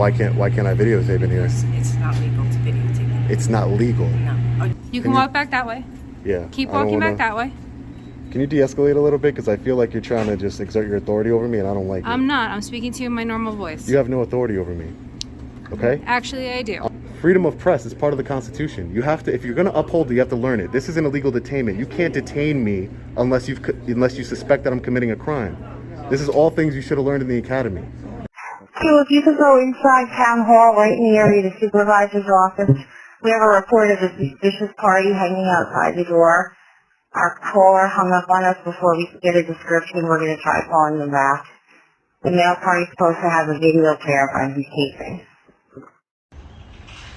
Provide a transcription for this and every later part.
Why can't I videotape in here? It's not legal to videotape. It's not legal. No. You can walk back that way. Yeah. Keep walking back that way. Can you de-escalate a little bit? Because I feel like you're trying to just exert your authority over me, and I don't like it. I'm not. I'm speaking to you in my normal voice. You have no authority over me. Okay? Actually, I do. Freedom of press is part of the Constitution. You have to, if you're going to uphold it, you have to learn it. This is an illegal detainment. You can't detain me unless you suspect that I'm committing a crime. This is all things you should have learned in the academy. So if you could go inside Town Hall, right in the area of the Supervisor's office, we have a report of a suspicious party hanging outside the door. Our caller hung up on us before we could get a description. We're going to try calling them back. The male party's supposed to have a video camera he's taping.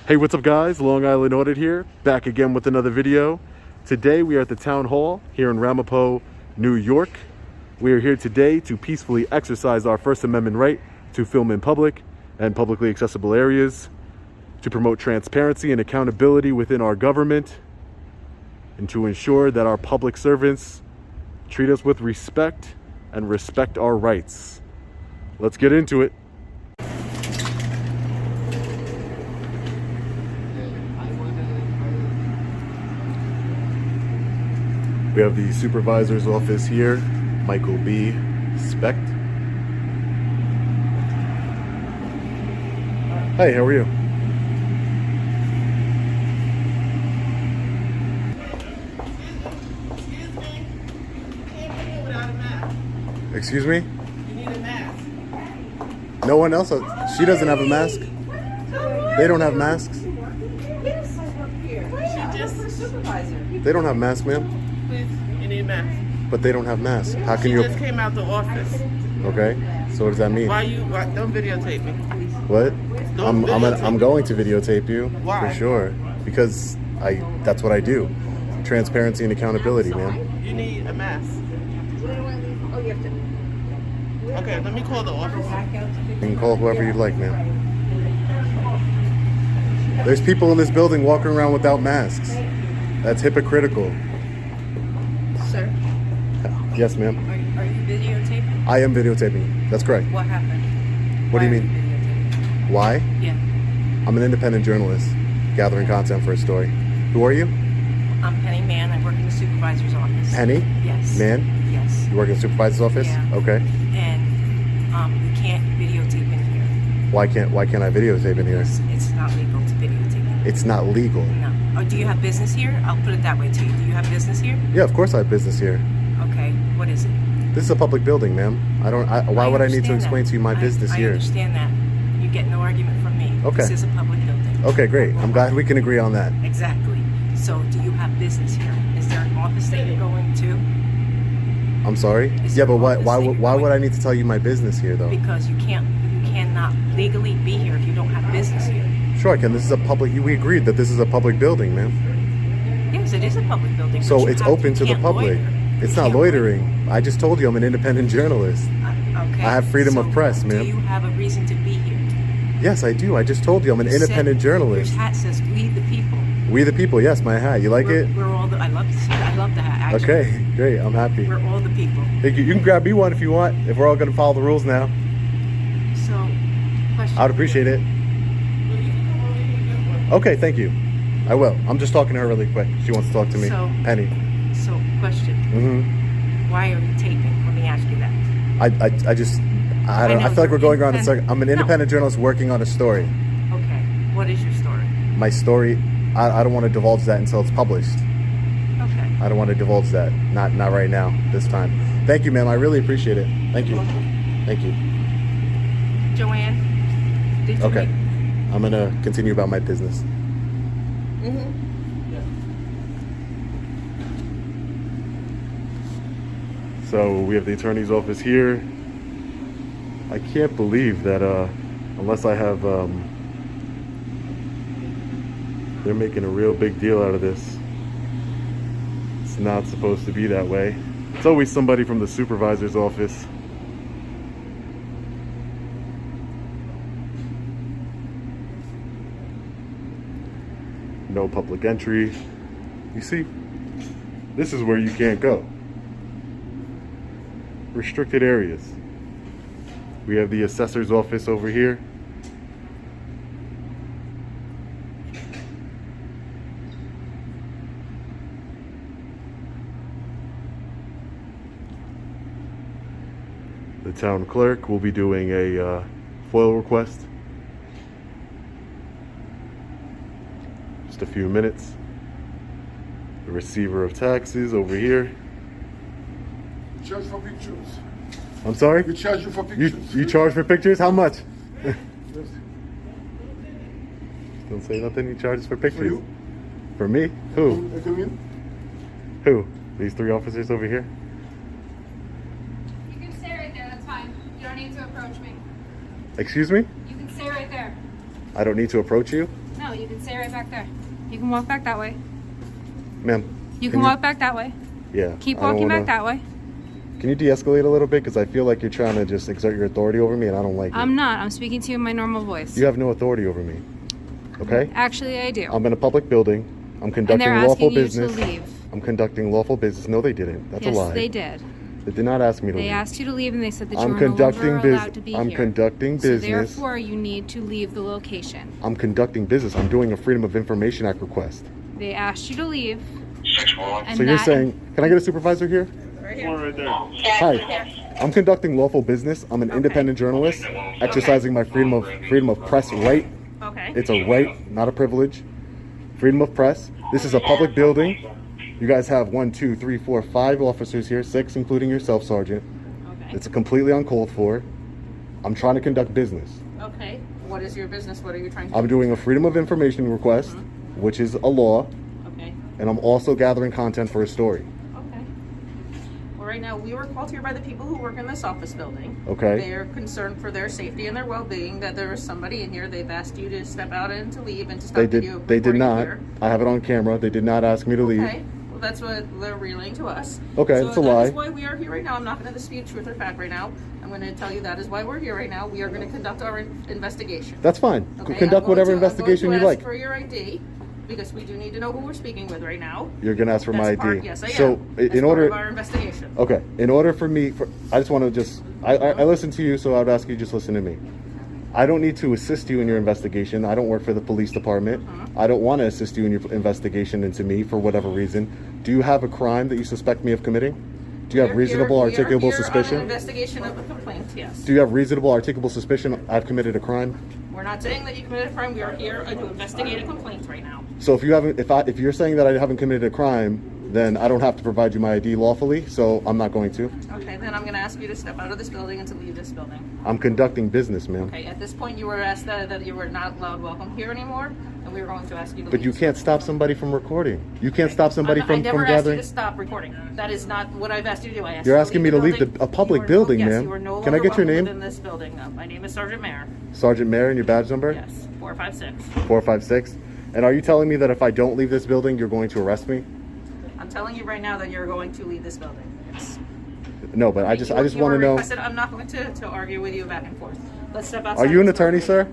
Hey, what's up guys? Long Island Audit here, back again with another video. Today we are at the Town Hall here in Ramapo, New York. We are here today to peacefully exercise our First Amendment right to film in public and publicly accessible areas, to promote transparency and accountability within our government, and to ensure that our public servants treat us with respect and respect our rights. Let's get into it. We have the Supervisor's office here, Michael B. Specht. Hey, how are you? Excuse me? You need a mask. No one else? She doesn't have a mask? They don't have masks? She just supervisor. They don't have masks, ma'am. Please, you need a mask. But they don't have masks. How can She you? just came out the office. Okay. So what does that mean? Don't videotape me. What? Don't I'm going to videotape you. Why? For sure. Because that's what I do. Transparency and accountability, man. You need a mask. Okay, let me call the office. You can call whoever you'd like, man. There's people in this building walking around without masks. That's hypocritical. Sir, Yes, ma'am. are you videotaping? I am videotaping. That's correct. What happened? What do you Why are mean? videotaping? Why? Yeah. I'm an independent journalist gathering content for a story. Who are you? I'm Penny Mann. I work in the supervisor's office. Penny? Yes. Man? Yes. You work in the supervisor's office? Yeah. Okay. And you can't videotape in here. Why can't I videotape in here? It's not legal to videotape. It's not legal. No. Oh, do you have business here? I'll put it that way to you. Do you have business here? Yeah, of course I have business here. Okay. What is it? This is a public building, ma'am. Why would I need to understand explain that. to you my business I here? understand that. You get no argument from me. Okay. This is a public building. Okay, great. I'm glad we can agree on that. Exactly. So, do you have business here? Is there an office that you're going to? I'm sorry? Is Yeah, there but an why office that would you're I need to tell you my business here, though? Because you cannot legally be here if you don't have business here. Sure I can. This is a public... We agreed that this is a public building, ma'am. Yes, it is a public building. but So you it's have- open you to the can't public. loiter. It's You not can't loitering. I just told you I'm an independent journalist. Okay. I have freedom So of press, ma'am. Do you have a reason to be here? Yes, I do. I just told you I'm an You said independent journalist. Your hat says "We the People." We the people. Yes, my hat. You like it? We're all the. I love the hat. Actually. Okay, great. I'm happy. We're all the people. Thank you. You can grab me one if you want. If we're all going to follow the rules now, So, question. I would appreciate it. Okay, thank you. I will. I'm just talking to her really quick. She wants to talk to me. So- Penny. So, question. Mm-hmm. Why are you taping? Let me ask you that. I don't. I feel like we're going around in circles. I'm an No. independent journalist working on a story. Okay. What is your story? My story. I don't want to divulge that until it's published. Okay. I don't want to divulge that. Not right now. This time. Thank you, ma'am. I really appreciate it. Thank you. Thank you. Joanne, did you Okay. make- I'm gonna continue about my business. So we have the attorney's office here. I can't believe that unless I have they're making a real big deal out of this. It's not supposed to be that way. It's always somebody from the supervisor's office. No public entry. You see, this is where you can't go. Restricted areas. We have the assessor's office over here. The town clerk will be doing a FOIL request. Just a few minutes. The receiver of taxes over here. Charge for pictures. I'm sorry? We charge you for pictures. You charge for pictures? How much? Don't say nothing. You charge for pictures. For you? For me? Who? I come in? Who? These three officers over here? You can stay right there, that's fine. You don't need to approach me. Excuse me? You can stay right there. I don't need to approach you? No, you can stay right back there. You can walk back that way. Ma'am. You can walk back that way. Yeah. Keep I don't walking wanna- back that way. Can you de-escalate a little bit? Because I feel like you're trying to just exert your authority over me and I don't like it. I'm not. I'm speaking to you in my normal voice. You have no authority over me. Okay? Actually, I do. I'm in a public building. I'm and conducting they're lawful asking you business. to leave. I'm conducting lawful business. No, they didn't. That's Yes, a lie. they did. They did not ask me to They leave. asked you to leave and they said that you I'm were no conducting longer allowed to be I'm here. conducting So business. therefore, you need to leave the location. I'm conducting business. I'm doing a Freedom of Information Act request. They asked you to leave. And So you're that- saying, can I get a supervisor here? Hi. I'm conducting lawful business. I'm an independent journalist, exercising my freedom of press right. Okay. It's a right, not a privilege. Freedom of press. This is a public building. You guys have 1, 2, 3, 4, 5 officers here, 6 including yourself, Sergeant. Okay. It's completely uncalled for. I'm trying to conduct business. Okay. What is your business? What are you trying to I'm do? doing a Freedom of Information request, which is a law, Okay. and I'm also gathering content for a story. Okay. Well, right now, we were called here by the people who work in this office building. Okay. They're concerned for their safety and their well-being, that there is somebody in here. They've asked you to step out and to leave and to stop They video did. They did recording not. here. I have it on camera. They did not ask me to leave. Okay. Well, that's what they're relaying to us. Okay, so that's a that lie. is why we are here right now. I'm not going to dispute truth or fact right now. I'm going to tell you that is why we're here right now. We are going to conduct our investigation. That's fine. Okay, Conduct whatever investigation I'm you going like. to ask for your ID because we do need to know who we're speaking with right now. You're gonna ask for my That's part- ID. yes, I So am. in That's part order, of our investigation. okay, in order for me, I just want to just, I listen to you, so I would ask you just listen to me. I don't need to assist you in your investigation. I don't work for the police department. I don't want to assist you in your investigation into me for whatever reason. Do you have a crime that you suspect me of committing? Do you have reasonable, We are articulable here on suspicion? an investigation of a complaint, yes. Do you have reasonable, articulable suspicion I've committed a crime? We're not saying that you committed a crime. We are here to investigate a complaint right now. So if you haven't, if you're saying that I haven't committed a crime, then I don't have to provide you my ID lawfully. So I'm not going to. Okay, then I'm going to ask you to step out of this building and to leave this building. I'm conducting business, ma'am. Okay, at this point you were asked that you were not allowed welcome here anymore, and we were going to ask you to But leave. you can't stop somebody from recording. You can't stop somebody I from never asked gathering. you to stop recording. That is not what I've asked you to do. I asked You're you asking me to leave building. a public You are building, yes, ma'am. You are no Can I longer get your welcome name? within this building. My name is Sergeant Mayer. Sergeant Mayer, and your badge number? Yes, 456. 456. And are you telling me that if I don't leave this building, you're going to arrest me? I'm telling you right now that you're going to leave this building. Yes. No, but I just You want to were know. requested- I'm not going to argue with you back and forth. Let's step outside. Are you an this attorney, building. sir?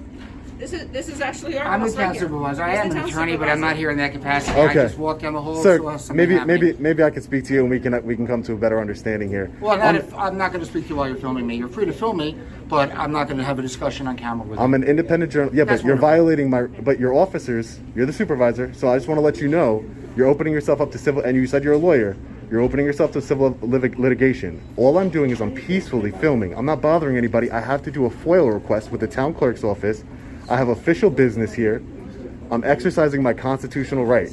This is actually our I'm the house right town here. supervisor. I He's am the an town attorney, but I'm not supervisor. here in that capacity. Okay. I just walked down the hall, Sir, saw something maybe happening. maybe I can speak to you, and we can come to a better understanding here. Well, I'm not going to speak to you while you're filming me. You're free to film me, but I'm not going to have a discussion on camera with you. I'm an independent journalist. Yeah, That's but you're wonderful. violating my. But your officers, you're the supervisor. So I just want to let you know, you're opening yourself up to civil. And you said you're a lawyer. You're opening yourself to civil litigation. All I'm doing is I'm peacefully filming. I'm not bothering anybody. I have to do a FOIL request with the town clerk's office. I have official business here. I'm exercising my constitutional right.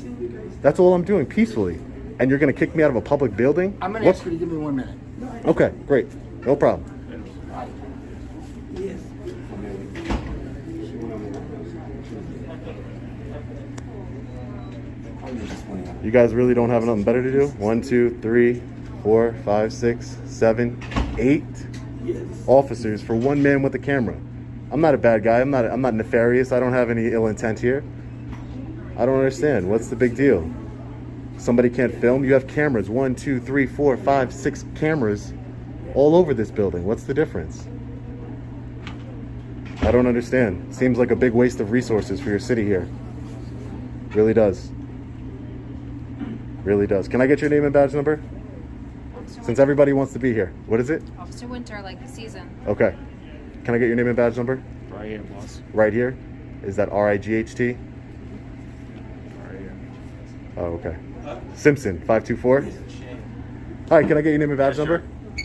That's all I'm doing, peacefully. And you're going to kick me out of a public building? I'm going to What- ask you to give me 1 minute. Okay, great. No problem. You guys really don't have nothing better to do? 1, 2, 3, 4, 5, 6, 7, 8 officers for one man with a camera. I'm not a bad guy. I'm not nefarious. I don't have any ill intent here. I don't understand. What's the big deal? Somebody can't film? You have cameras. 1, 2, 3, 4, 5, 6 cameras all over this building. What's the difference? I don't understand. Seems like a big waste of resources for your city here. Really does. Really does. Can I get your name and badge number? Since everybody wants to be here. What is it? Officer Winter, like the season. Okay. Can I get your name and badge number? Right here, boss. Right here? Is that RIGHT? Right here. Oh, okay. Simpson, 524. All right, can I get your name and badge number?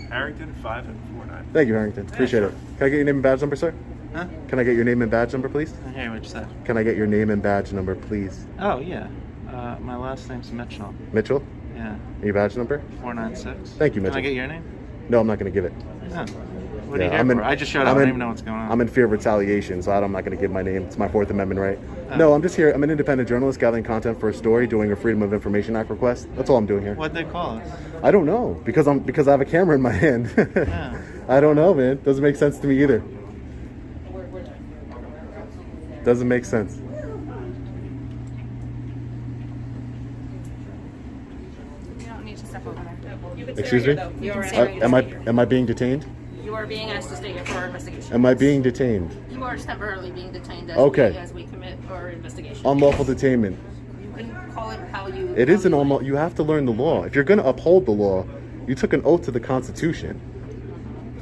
Harrington, 5 and 4 right. Thank you, Harrington. Appreciate sure. it. Can I get your name and badge number, sir? Huh? Can I get your name and badge number, please? Hey, what you said? Can I get your name and badge number, please? Oh, yeah. My last name's Mitchell. Mitchell? Yeah. Your badge number? 496. Thank you, Mitchell. Can I get your name? No, I'm not going to give it. No. What are you Yeah, here for? I just showed up. I don't even know what's going on. I'm in fear of retaliation, so I'm not going to give my name. It's my Fourth Amendment right. Oh. No, I'm just here. I'm an independent journalist gathering content for a story, doing a Freedom of Information Act request. That's all I'm doing here. What'd they call us? I don't know because I have a camera in my hand. Yeah. I don't know, man. Doesn't make sense to me either. Doesn't make sense. You don't need to step over there. Excuse me? Am I being detained? You are being asked to stay here for our investigation. Am I being detained? You are temporarily being detained Okay. as we commit our investigation. Unlawful detainment. You can call it how you. It is an how you unlawful. You have to learn the law. If you're going to uphold the law, you took an oath to the Constitution.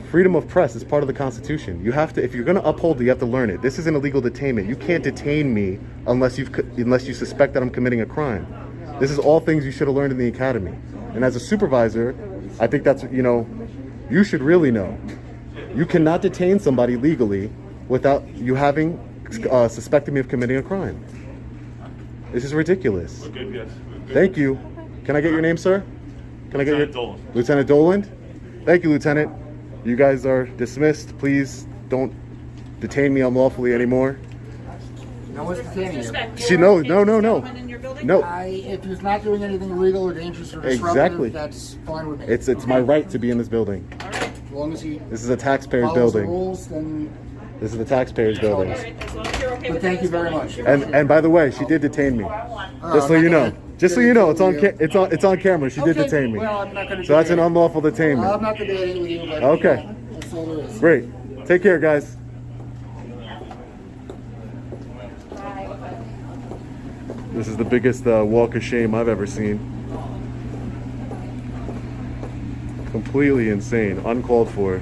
Freedom of press is part of the Constitution. You have to, if you're going to uphold it, you have to learn it. This is an illegal detainment. You can't detain me unless you suspect that I'm committing a crime. This is all things you should have learned in the academy. And as a supervisor, I think that's, you should really know. You cannot detain somebody legally without you having suspected me of committing a crime. This is ridiculous. Good, yes. Thank you. Can I get your name, sir? Can I get your Dolan. Lieutenant Doland? Thank you, Lieutenant. You guys are dismissed. Please don't detain me unlawfully anymore. No one's detaining you. She knows. No. No. If he's not doing anything illegal or dangerous or disruptive, Exactly. that's fine with me. It's my right to be in this building. As long as he This is a taxpayer's follows the building. rules, then. This is the taxpayer's building. As long as you're okay But with thank it, you very much. And by the way, she did detain me. Just so you know. Just so you know, it's on camera. She did detain me. Well, I'm not going to. So that's an unlawful I'm detainment. not debating with you, but Okay. that's all there is. Great. Take care, guys. This is the biggest walk of shame I've ever seen. Completely insane, uncalled for.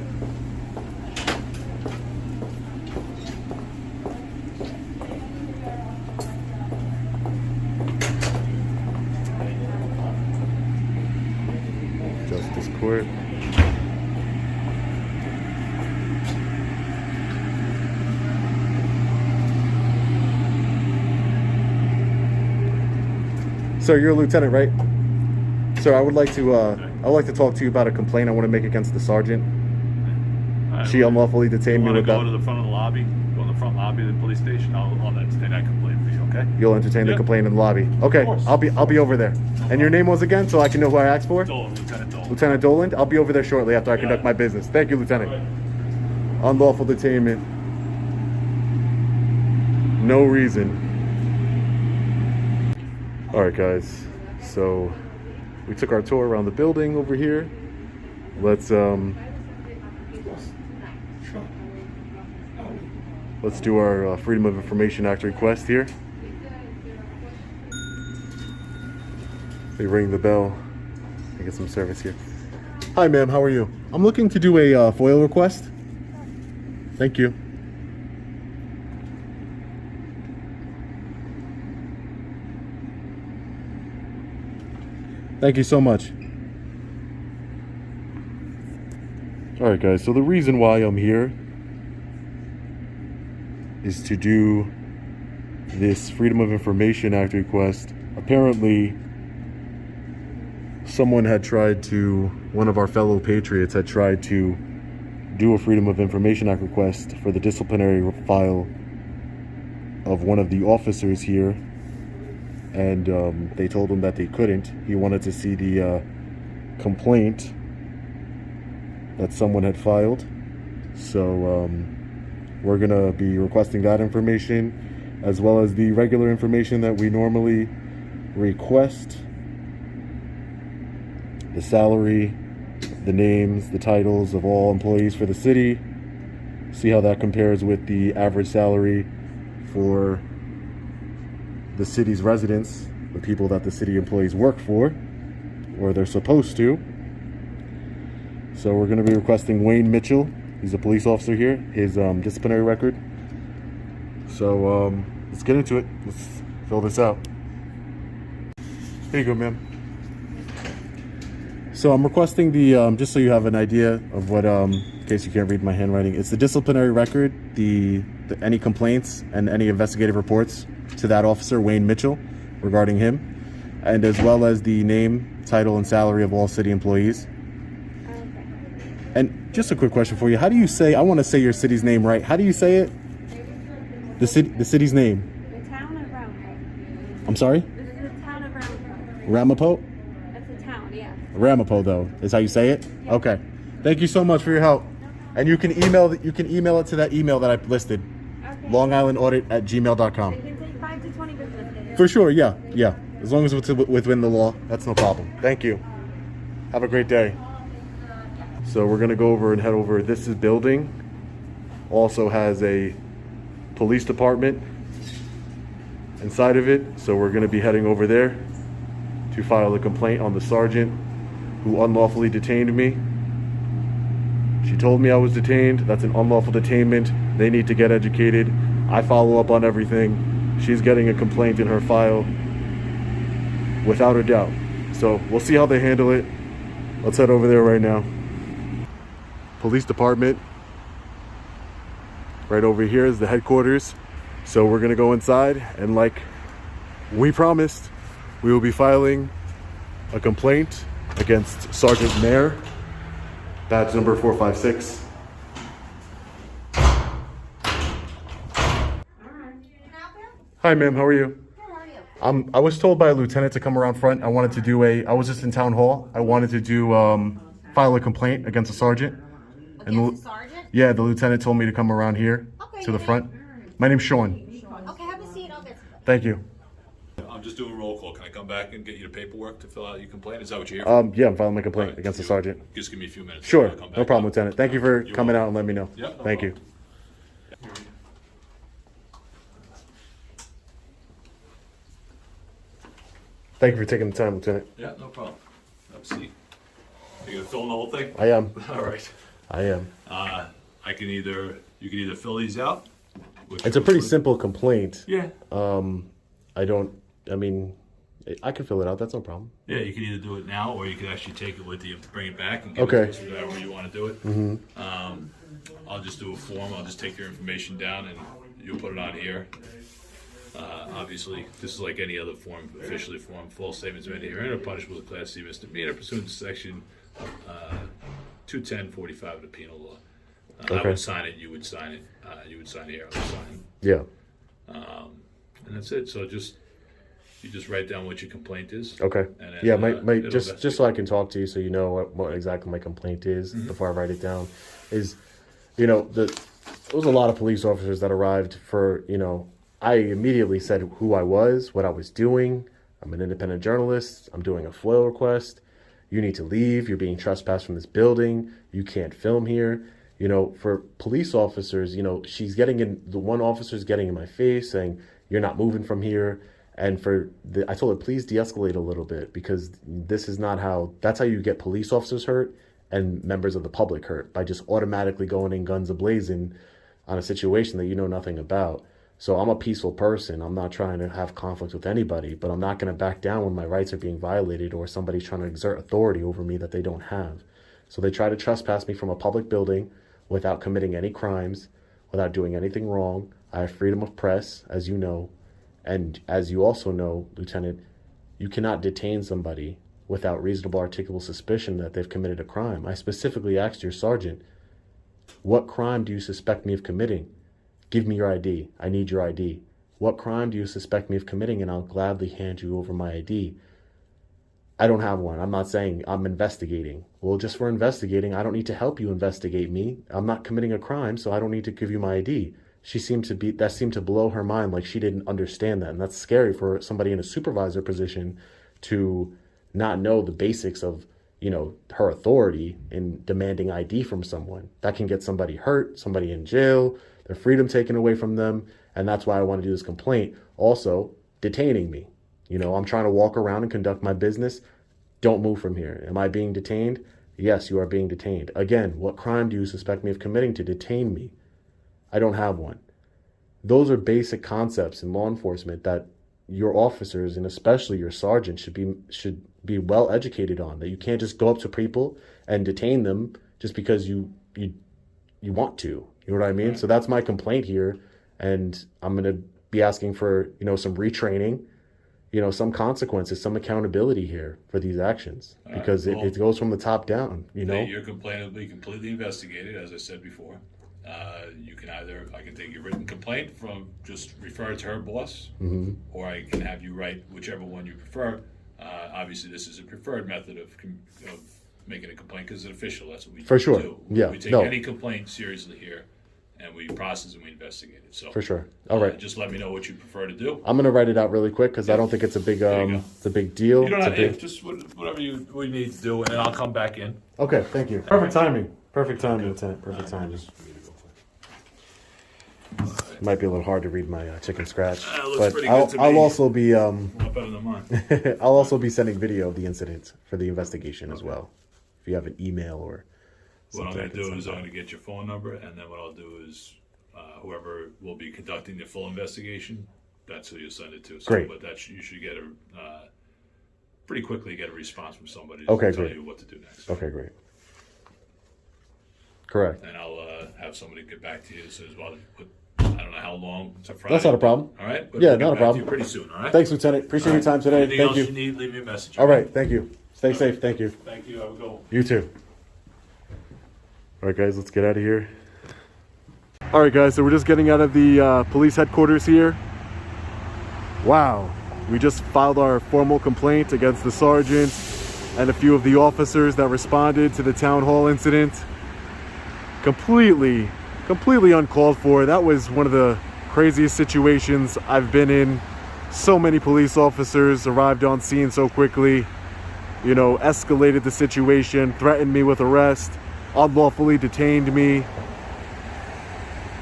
Justice Court. Sir, you're a lieutenant, right? Sir, I would like to talk to you about a complaint I want to make against the sergeant. She unlawfully detained me with that. Go to the front of the lobby. Go in the front lobby of the police station. I'll entertain that complaint for you. Okay? You'll entertain the Yeah. complaint in the lobby. Okay, course. I'll be over there. And your name was again, so I can know who I asked for? Dolan, Lieutenant Dolan. Lieutenant Doland. I'll be over there shortly after I conduct my business. Thank you, Lieutenant. Unlawful detainment. No reason. All right, guys. So we took our tour around the building over here. Let's do our Freedom of Information Act request here. They ring the bell. I get some service here. Hi, ma'am. How are you? I'm looking to do a FOIL request. Thank you. Thank you so much. All right, guys. So the reason why I'm here is to do this Freedom of Information Act request. Apparently, one of our fellow patriots had tried to do a Freedom of Information Act request for the disciplinary file of one of the officers here. And they told him that they couldn't. He wanted to see the complaint that someone had filed. So we're gonna be requesting that information, as well as the regular information that we normally request. The salary, the names, the titles of all employees for the city. See how that compares with the average salary for the city's residents, the people that the city employees work for, or they're supposed to. So we're going to be requesting Wayne Mitchell. He's a police officer here, his disciplinary record. So let's get into it. Let's fill this out. Here you go, ma'am. So I'm requesting the, just so you have an idea of what case you can't read my handwriting. It's the disciplinary record, any complaints and any investigative reports to that officer, Wayne Mitchell, regarding him, and as well as the name, title, and salary of all city employees. And just a quick question for you. How do you say, I want to say your city's name right. How do you say it? The city's name. The town of Ramapo. I'm sorry? This is the town of Ramapo. Ramapo? That's the town, yeah. Ramapo, though, is how you say it? Yeah. Okay. Thank you so much for your help. And you can email it to that email that I listed. Okay. longislandaudit@gmail.com. It can take 5 to 20 business days. For sure, yeah. As long as it's within the law, that's no problem. Thank you. Have a great day. So we're gonna go over and head over. This building also has a police department inside of it. So we're gonna be heading over there to file a complaint on the sergeant who unlawfully detained me. She told me I was detained. That's an unlawful detainment. They need to get educated. I follow up on everything. She's getting a complaint in her file without a doubt. So we'll see how they handle it. Let's head over there right now. Police department. Right over here is the headquarters. So we're gonna go inside, and like we promised, we will be filing a complaint against Sergeant Mayer, badge number 456. Hi ma'am, how are you? I was told by a lieutenant to come around front. I wanted to do I was just in town hall. I wanted to do, file a complaint against a sergeant. Against a sergeant? Yeah, the lieutenant told me to come around here to the front. My name's Sean. Okay, have a seat. I'll get Thank you. I'm just doing roll call. Can I come back and get you the paperwork to fill out your complaint? Is that what you're here for? Yeah, I'm filing my complaint against the sergeant. Just give me a few minutes. Sure, I'll come no back problem, up. Lieutenant. Thank you for You're coming welcome. out and letting me know. Yep, no Thank you. problem. Thank you for taking the time, Lieutenant. Yeah, no problem. Have a seat. You gonna film the whole thing? I am. All right. I am. You can either fill these out. It's a pretty simple complaint. Yeah. I can fill it out. That's no problem. Yeah, you can either do it now, or you can actually take it with you, bring it back, and give Okay. it to us, whatever you want to do it. I'll just do a form. I'll just take your information down, and you'll put it on here. Obviously, this is like any other form, officially formed. False statements made here and are punishable with Class C misdemeanor pursuant to Section 210-45 of the Penal Law. I Okay. would sign it. You would sign it. You would sign here. I would sign. Yeah. And that's it. So you just write down what your complaint is. Okay. And then, Yeah, it'll just so I can talk to you, so you know what exactly my complaint is before I write it down. Is, there was a lot of police officers that arrived for, I immediately said who I was, what I was doing. I'm an independent journalist. I'm doing a FOIL request. You need to leave. You're being trespassed from this building. You can't film here. For police officers, the one officer's getting in my face saying, you're not moving from here. And I told her, please de-escalate a little bit, because that's how you get police officers hurt and members of the public hurt, by just automatically going in guns a-blazing on a situation that you know nothing about. So I'm a peaceful person. I'm not trying to have conflict with anybody, but I'm not going to back down when my rights are being violated or somebody's trying to exert authority over me that they don't have. So they try to trespass me from a public building without committing any crimes, without doing anything wrong. I have freedom of press, as you know. And as you also know, Lieutenant, you cannot detain somebody without reasonable articulable suspicion that they've committed a crime. I specifically asked your sergeant, what crime do you suspect me of committing? Give me your ID. I need your ID. What crime do you suspect me of committing? And I'll gladly hand you over my ID. I don't have one. I'm not saying I'm investigating. Well, just for investigating, I don't need to help you investigate me. I'm not committing a crime, so I don't need to give you my ID. That seemed to blow her mind, like she didn't understand that. And that's scary for somebody in a supervisor position to not know the basics of, her authority in demanding ID from someone. That can get somebody hurt, somebody in jail, their freedom taken away from them. And that's why I want to do this complaint. Also, detaining me. I'm trying to walk around and conduct my business. Don't move from here. Am I being detained? Yes, you are being detained. Again, what crime do you suspect me of committing to detain me? I don't have one. Those are basic concepts in law enforcement that your officers, and especially your sergeant, should be well educated on. That you can't just go up to people and detain them just because you you want to. You know what I mean? So that's my complaint here. And I'm going to be asking for, you know, some retraining, you know, some consequences, some accountability here for these actions, because it goes from the top down, you know? Your complaint will be completely investigated, as I said before. You can I can take your written complaint from, just refer it to her boss, or I can have you write whichever one you prefer. Obviously, this is a preferred method of making a complaint because it's official. That's what we do. Yeah. We take any complaint seriously here, and we process and we investigate it. So for sure. All right. Just let me know what you prefer to do. I'm gonna write it out really quick because I don't think it's a big it's a big deal. You don't have just whatever we need to do, and then I'll come back in. Okay. Thank you. Perfect timing. Perfect timing, Lieutenant. Perfect timing. It might be a little hard to read my chicken scratch, but I'll also be Not better than mine. I'll also be sending video of the incident for the investigation as well. If you have an email or What I'm something, going to do is I'm going to get your phone number, and then what I'll do is whoever will be conducting the full investigation, that's who you'll send it to. So, Great. But you should get pretty quickly get a response from somebody Okay, to tell great. you what to do next. Okay, great. Correct. And I'll have somebody get back to you as soon as well. I don't know how long. It's a Friday. That's not a problem. All right? But Yeah, we'll get not a back to problem. you pretty soon, all right? Thanks, Lieutenant. Appreciate your time today. Anything Thank else you. you need, leave me a message. All right. Thank you. Stay safe. Thank you. Thank you. Have a good one. You too. All right, guys, let's get out of here. All right, guys, so we're just getting out of the police headquarters here. Wow. We just filed our formal complaint against the sergeant and a few of the officers that responded to the town hall incident. Completely uncalled for. That was one of the craziest situations I've been in. So many police officers arrived on scene so quickly, you know, escalated the situation, threatened me with arrest, unlawfully detained me.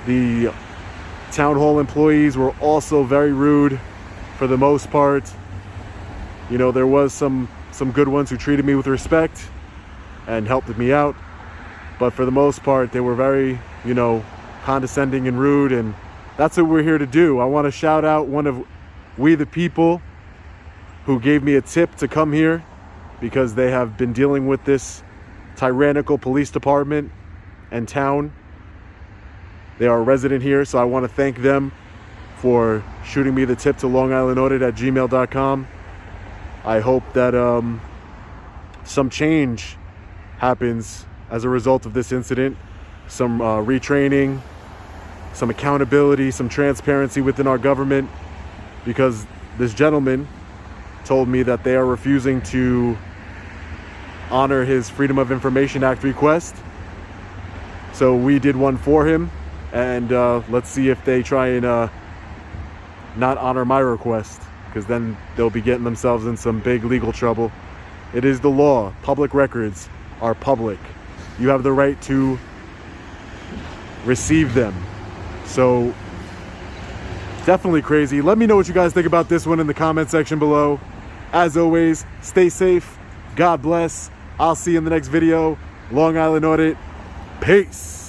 The town hall employees were also very rude for the most part. You know, there was some good ones who treated me with respect and helped me out, but for the most part they were very, you know, condescending and rude, and that's what we're here to do. I want to shout out one of We the People who gave me a tip to come here because they have been dealing with this tyrannical police department and town. They are a resident here, so I want to thank them for shooting me the tip to longislandaudit@gmail.com. I hope that some change happens as a result of this incident, some retraining, some accountability, some transparency within our government, because this gentleman told me that they are refusing to honor his Freedom of Information Act request. So we did one for him, and let's see if they try and not honor my request, because then they'll be getting themselves in some big legal trouble. It is the law. Public records are public. You have the right to receive them. So definitely crazy. Let me know what you guys think about this one in the comment section below. As always, stay safe. God bless. I'll see you in the next video. Long Island Audit. Peace.